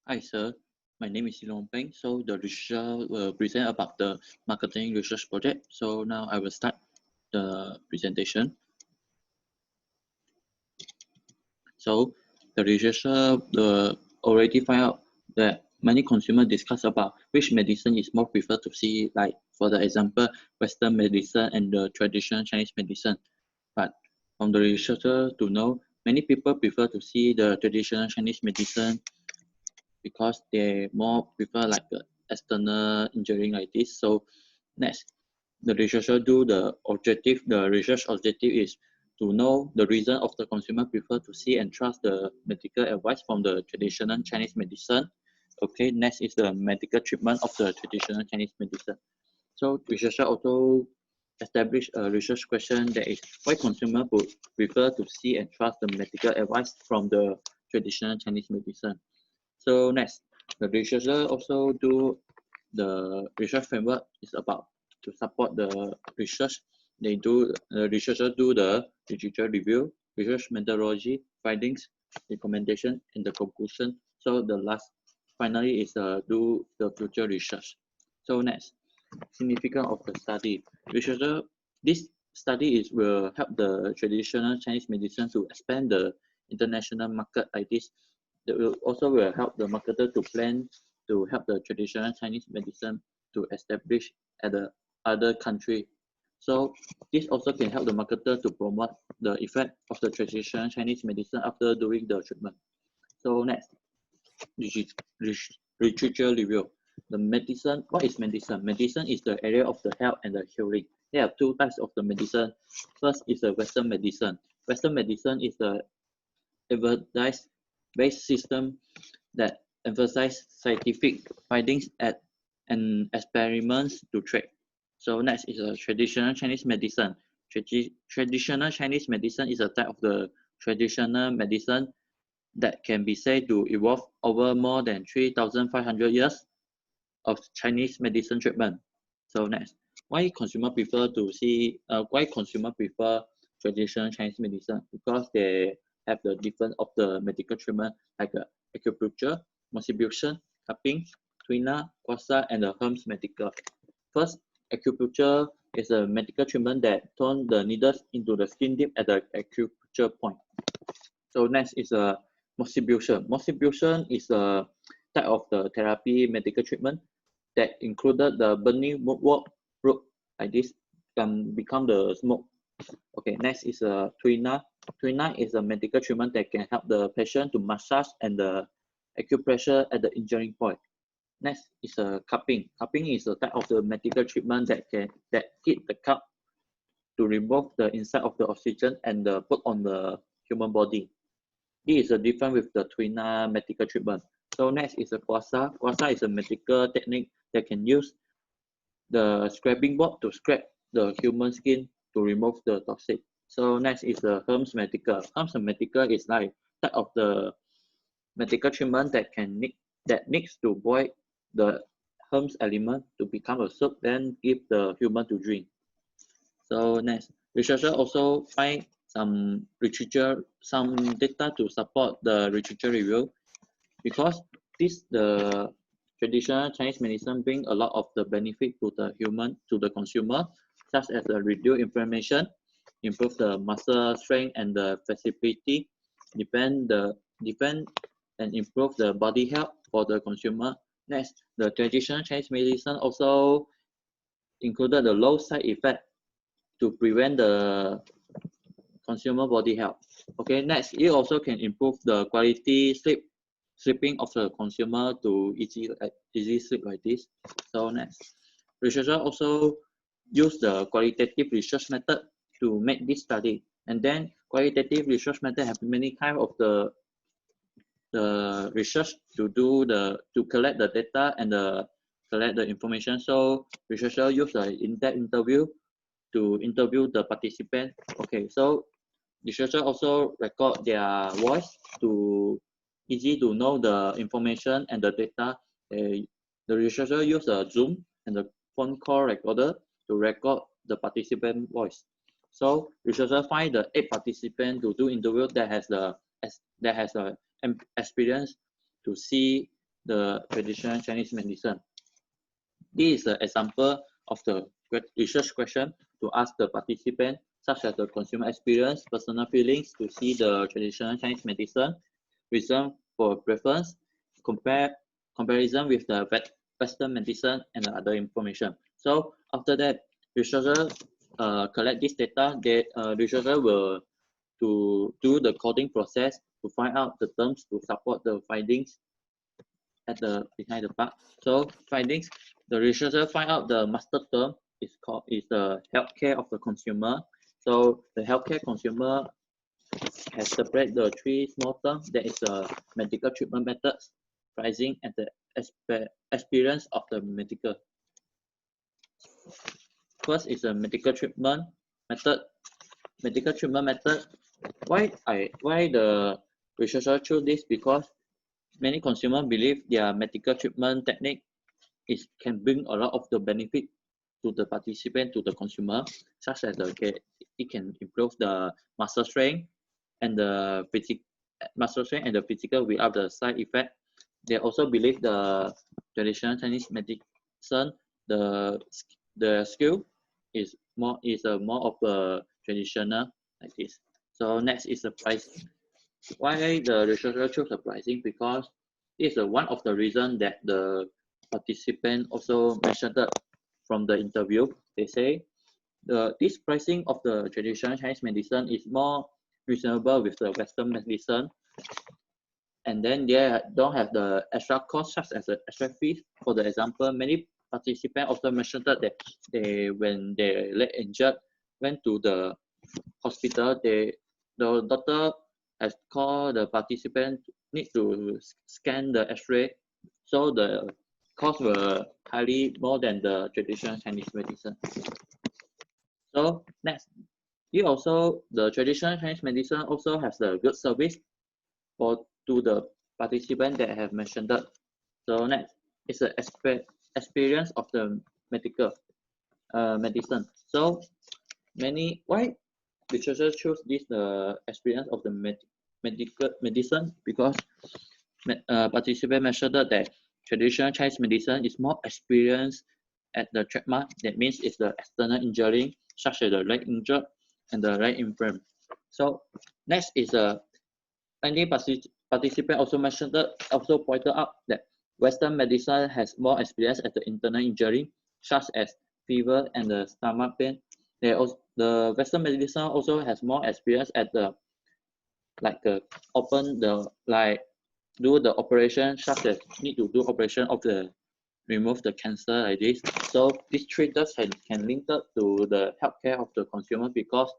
Hi, sir. My name is Pheng. So the researcher will present about the marketing research project. So now I will start the presentation. So the researcher already find out that many consumers discuss about which medicine is more preferred to see, like for the example, Western medicine and the traditional Chinese medicine. But from the researcher to know, many people prefer to see the traditional Chinese medicine because they more prefer like external injury like this. So next, the researcher do the objective. The research objective is to know the reason of the consumer prefer to see and trust the medical advice from the traditional Chinese medicine. Okay, next is the medical treatment of the traditional Chinese medicine. So researcher also establish a research question that is why consumer would prefer to see and trust the medical advice from the traditional Chinese medicine. So next, the researcher also do the research framework is about to support the research. They do the researcher do the literature review, research methodology, findings, recommendation, and the conclusion. So the last finally is do the future research. So next, significance of the study. Researcher, this study is will help the traditional Chinese medicine to expand the international market like this. That will also will help the marketer to plan to help the traditional Chinese medicine to establish at the other country. So this also can help the marketer to promote the effect of the traditional Chinese medicine after doing the treatment. So next, literature review. The medicine, what is medicine? Medicine is the area of the health and the healing. There are two types of the medicine. First is the Western medicine. Western medicine is the evidence-based system that emphasize scientific findings and experiments to treat. So next is a traditional Chinese medicine. Traditional Chinese medicine is a type of the traditional medicine that can be said to evolve over more than 3,500 years of Chinese medicine treatment. So next, why consumer prefer traditional Chinese medicine? Because they have the different of the medical treatment like acupuncture, mossibution, cupping, tuina, kwasa, and the herms medical. First, acupuncture is a medical treatment that turn the needles into the skin deep at the acupuncture point. So next is a mossibution. Mossibution is a type of the therapy medical treatment that included the burning wood root like this can become the smoke. Okay, next is a tuina. Tuina is a medical treatment that can help the patient to massage and the acupressure at the injury point. Next is a cupping. Cupping is a type of the medical treatment that heat the cup to remove the inside of the oxygen and put on the human body. This is a different with the tuina medical treatment. So next is a kwasa. Kwasa is a medical technique that can use the scraping board to scrape the human skin to remove the toxic. So next is the herms medical. Herms medical is like type of the medical treatment that needs to boil the herms element to become a soup, then give the human to drink. So next, researcher also find some data to support the literature review because the traditional Chinese medicine bring a lot of the benefit to the consumer, such as the reduce inflammation, improve the muscle strength and the flexibility, defend and improve the body health for the consumer. Next, the traditional Chinese medicine also included the low side effect to prevent the consumer body health. Okay, next, it also can improve the quality sleeping of the consumer to easy sleep like this. So next, researcher also use the qualitative research method to make this study. And then qualitative research method have many kind of the research to collect the data and collect the information. So researcher use the in-depth interview to interview the participant. Okay, so researcher also record their voice to easy to know the information and the data. The researcher use a Zoom and the phone call recorder to record the participant voice. So researcher find the 8 participants to do interview that has the experience to see the traditional Chinese medicine. This is an example of the research question to ask the participant, such as the consumer experience, personal feelings to see the traditional Chinese medicine, reason for preference, comparison with the Western medicine, and other information. So after that, researchers collect this data. Researchers will to do the coding process to find out the terms to support the findings at the behind the part. So findings, the researcher find out the master term is the healthcare of the consumer. So the healthcare consumer has separate the three small terms. That is the medical treatment methods, pricing, and the experience of the medical. First is a medical treatment method. Medical treatment method. Why the researcher choose this? Because many consumers believe their medical treatment technique can bring a lot of the benefit to the participant, to the consumer, such as it can improve the muscle strength and the physical without the side effect. They also believe the traditional Chinese medicine, the skill is more of a traditional like this. So next is the price. Why the researcher chose the pricing? Because this is one of the reasons that the participant also mentioned from the interview. They say this pricing of the traditional Chinese medicine is more reasonable with the Western medicine, and then they don't have the extra cost such as the extra fees. For the example, many participants also mentioned that when they injured went to the hospital, the doctor has called the participant need to scan the X-ray, so the cost were highly more than the traditional Chinese medicine. So next, the traditional Chinese medicine also has a good service to the participant that I have mentioned. So next is the experience of the medical medicine. So why researchers choose this experience of the medical medicine? Because participants mentioned that traditional Chinese medicine is more experienced at the trademark. That means it's the external injury, such as the leg injured and the leg infirm. So next is many participants also pointed out that Western medicine has more experience at the internal injury, such as fever and the stomach pain. The Western medicine also has more experience at the do the operation, such as need to do operation of the remove the cancer like this. So these treatments can link up to the healthcare of the consumer because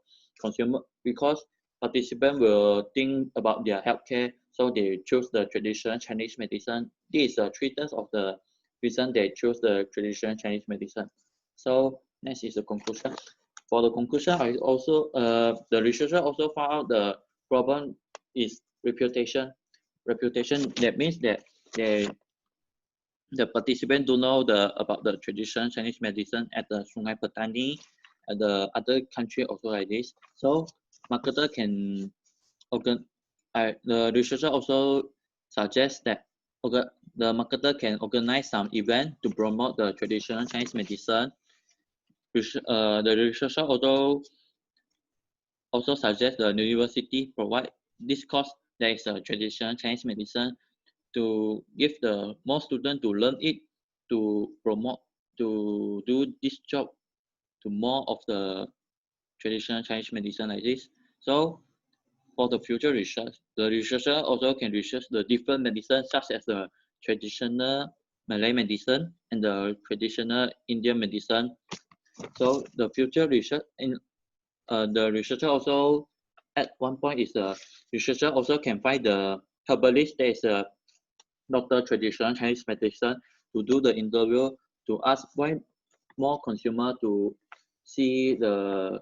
participants will think about their healthcare, so they choose the traditional Chinese medicine. This is the treatment of the reason they choose the traditional Chinese medicine. So next is the conclusion. For the conclusion, the researcher also found out the problem is reputation. Reputation, that means that the participants don't know about the traditional Chinese medicine at the Sungai Petani, at the other country also like this. So marketer can the researcher also suggests that the marketer can organize some event to promote the traditional Chinese medicine. The researcher also suggests the university provide this course that is a traditional Chinese medicine to give the more students to learn it, to promote, to do this job to more of the traditional Chinese medicine like this. So for the future research, the researcher also can research the different medicine such as the traditional Malay medicine and the traditional Indian medicine. So the future research the researcher also at one point is the researcher also can find the herbalist that is a doctor traditional Chinese medicine to do the interview to ask why more consumer to see the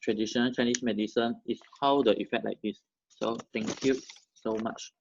traditional Chinese medicine is how the effect like this. So thank you so much.